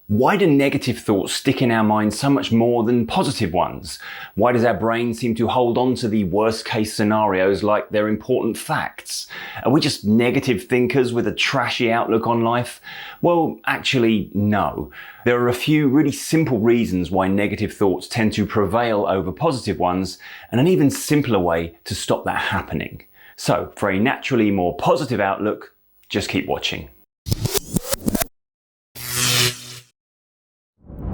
Why do negative thoughts stick in our minds so much more than positive ones? Why does our brain seem to hold on to the worst case scenarios like they're important facts? Are we just negative thinkers with a trashy outlook on life? Well, actually, no. There are a few really simple reasons why negative thoughts tend to prevail over positive ones, and an even simpler way to stop that happening. So, for a naturally more positive outlook, just keep watching.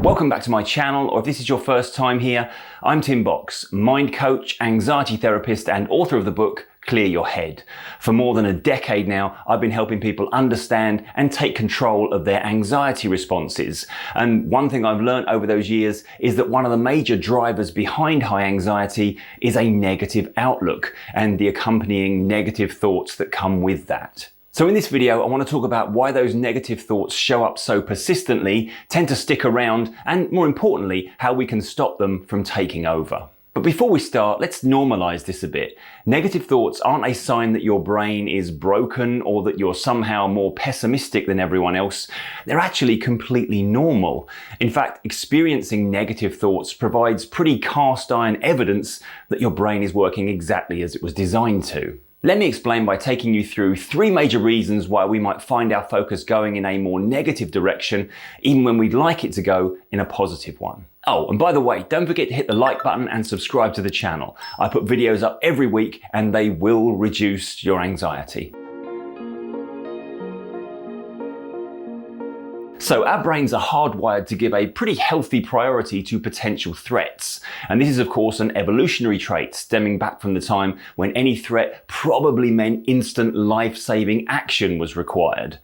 Welcome back to my channel, or if this is your first time here, I'm Tim Box, mind coach, anxiety therapist, and author of the book, Clear Your Head. For more than a decade now, I've been helping people understand and take control of their anxiety responses. And one thing I've learned over those years is that one of the major drivers behind high anxiety is a negative outlook and the accompanying negative thoughts that come with that. So in this video, I want to talk about why those negative thoughts show up so persistently, tend to stick around, and more importantly, how we can stop them from taking over. But before we start, let's normalize this a bit. Negative thoughts aren't a sign that your brain is broken or that you're somehow more pessimistic than everyone else. They're actually completely normal. In fact, experiencing negative thoughts provides pretty cast iron evidence that your brain is working exactly as it was designed to. Let me explain by taking you through three major reasons why we might find our focus going in a more negative direction, even when we'd like it to go in a positive one. Oh, and by the way, don't forget to hit the like button and subscribe to the channel. I put videos up every week and they will reduce your anxiety. So our brains are hardwired to give a pretty healthy priority to potential threats. And this is of course an evolutionary trait stemming back from the time when any threat probably meant instant life-saving action was required.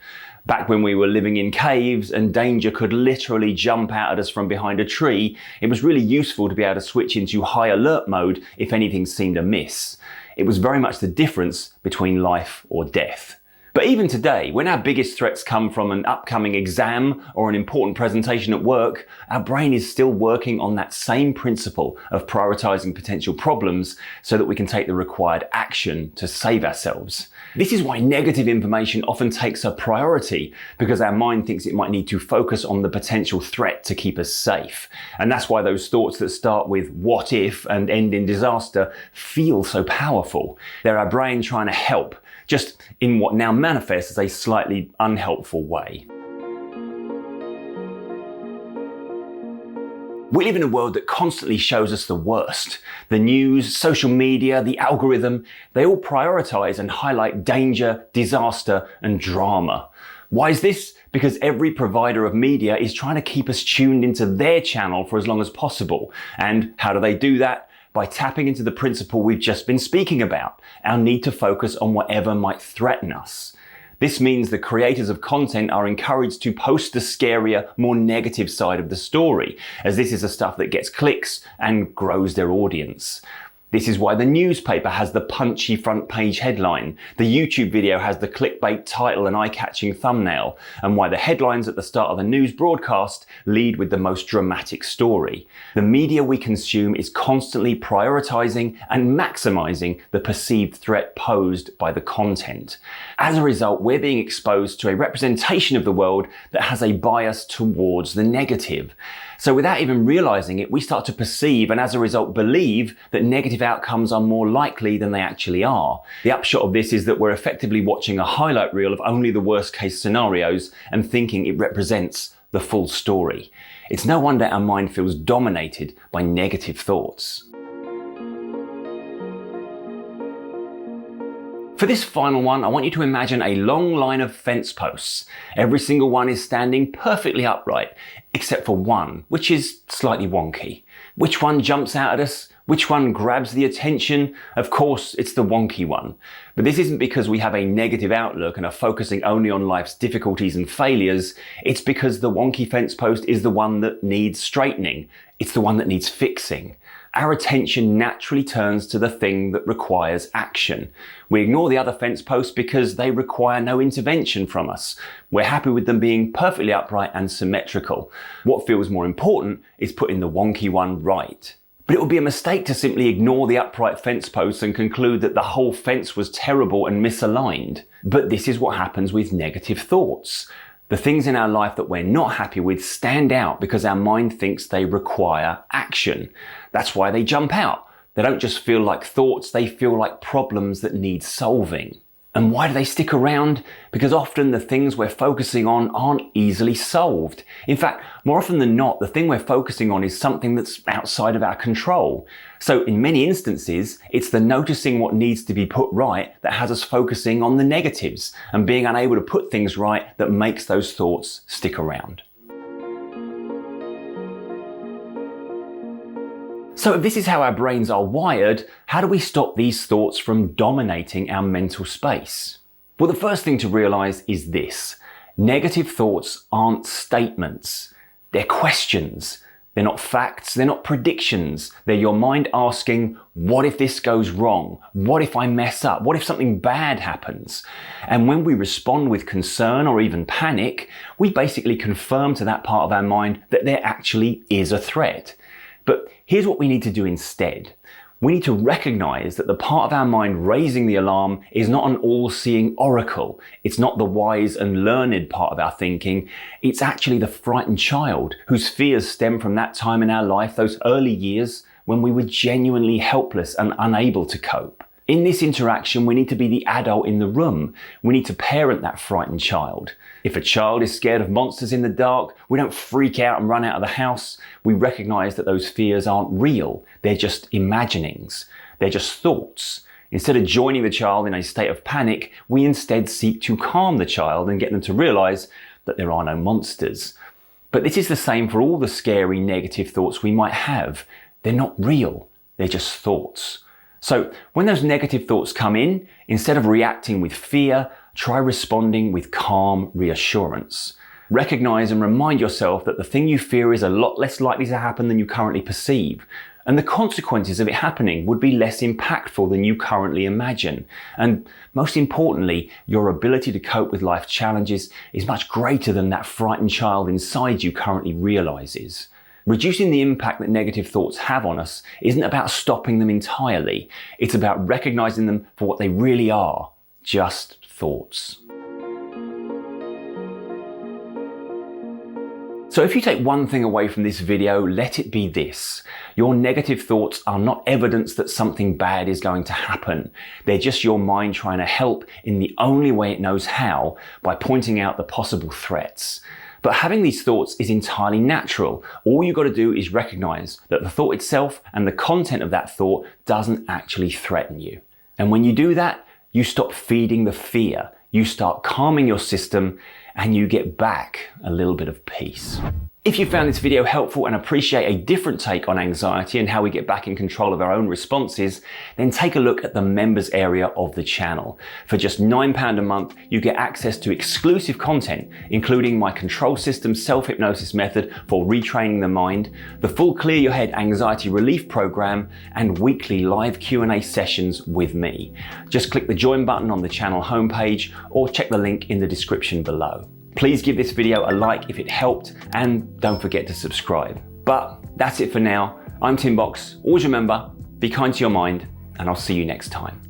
Back when we were living in caves and danger could literally jump out at us from behind a tree, it was really useful to be able to switch into high alert mode if anything seemed amiss. It was very much the difference between life or death. But even today, when our biggest threats come from an upcoming exam or an important presentation at work, our brain is still working on that same principle of prioritizing potential problems so that we can take the required action to save ourselves. This is why negative information often takes a priority, because our mind thinks it might need to focus on the potential threat to keep us safe. And that's why those thoughts that start with what if and end in disaster feel so powerful. They're our brain trying to help, just in what now manifests as a slightly unhelpful way. We live in a world that constantly shows us the worst. The news, social media, the algorithm, they all prioritize and highlight danger, disaster, and drama. Why is this? Because every provider of media is trying to keep us tuned into their channel for as long as possible. And how do they do that? By tapping into the principle we've just been speaking about, our need to focus on whatever might threaten us. This means the creators of content are encouraged to post the scarier, more negative side of the story, as this is the stuff that gets clicks and grows their audience. This is why the newspaper has the punchy front page headline, the YouTube video has the clickbait title and eye-catching thumbnail, and why the headlines at the start of the news broadcast lead with the most dramatic story. The media we consume is constantly prioritizing and maximizing the perceived threat posed by the content. As a result, we're being exposed to a representation of the world that has a bias towards the negative. So without even realizing it, we start to perceive and as a result believe that negative outcomes are more likely than they actually are. The upshot of this is that we're effectively watching a highlight reel of only the worst case scenarios and thinking it represents the full story. It's no wonder our mind feels dominated by negative thoughts. For this final one, I want you to imagine a long line of fence posts. Every single one is standing perfectly upright, except for one, which is slightly wonky. Which one jumps out at us? Which one grabs the attention? Of course, it's the wonky one. But this isn't because we have a negative outlook and are focusing only on life's difficulties and failures. It's because the wonky fence post is the one that needs straightening. It's the one that needs fixing. Our attention naturally turns to the thing that requires action. We ignore the other fence posts because they require no intervention from us. We're happy with them being perfectly upright and symmetrical. What feels more important is putting the wonky one right. But it would be a mistake to simply ignore the upright fence posts and conclude that the whole fence was terrible and misaligned. But this is what happens with negative thoughts. The things in our life that we're not happy with stand out because our mind thinks they require action. That's why they jump out. They don't just feel like thoughts, they feel like problems that need solving. And why do they stick around? Because often the things we're focusing on aren't easily solved. In fact, more often than not, the thing we're focusing on is something that's outside of our control. So in many instances, it's the noticing what needs to be put right that has us focusing on the negatives and being unable to put things right that makes those thoughts stick around. So if this is how our brains are wired, how do we stop these thoughts from dominating our mental space? Well, the first thing to realize is this. Negative thoughts aren't statements. They're questions. They're not facts. They're not predictions. They're your mind asking, what if this goes wrong? What if I mess up? What if something bad happens? And when we respond with concern or even panic, we basically confirm to that part of our mind that there actually is a threat. But here's what we need to do instead. We need to recognize that the part of our mind raising the alarm is not an all-seeing oracle. It's not the wise and learned part of our thinking. It's actually the frightened child whose fears stem from that time in our life, those early years when we were genuinely helpless and unable to cope. In this interaction, we need to be the adult in the room. We need to parent that frightened child. If a child is scared of monsters in the dark, we don't freak out and run out of the house. We recognize that those fears aren't real. They're just imaginings. They're just thoughts. Instead of joining the child in a state of panic, we instead seek to calm the child and get them to realize that there are no monsters. But this is the same for all the scary negative thoughts we might have. They're not real. They're just thoughts. So when those negative thoughts come in, instead of reacting with fear, try responding with calm reassurance. Recognize and remind yourself that the thing you fear is a lot less likely to happen than you currently perceive, and the consequences of it happening would be less impactful than you currently imagine. And most importantly, your ability to cope with life challenges is much greater than that frightened child inside you currently realizes. Reducing the impact that negative thoughts have on us isn't about stopping them entirely. It's about recognizing them for what they really are, just thoughts. So if you take one thing away from this video, let it be this. Your negative thoughts are not evidence that something bad is going to happen. They're just your mind trying to help in the only way it knows how, by pointing out the possible threats. But having these thoughts is entirely natural. All you've got to do is recognize that the thought itself and the content of that thought doesn't actually threaten you. And when you do that, you stop feeding the fear. You start calming your system and you get back a little bit of peace. If you found this video helpful and appreciate a different take on anxiety and how we get back in control of our own responses, then take a look at the members area of the channel. For just £9 a month, you get access to exclusive content, including my control system self-hypnosis method for retraining the mind, the full Clear Your Head anxiety relief program, and weekly live Q&A sessions with me. Just click the join button on the channel homepage or check the link in the description below. Please give this video a like if it helped, and don't forget to subscribe. But that's it for now. I'm Tim Box. Always remember, be kind to your mind, and I'll see you next time.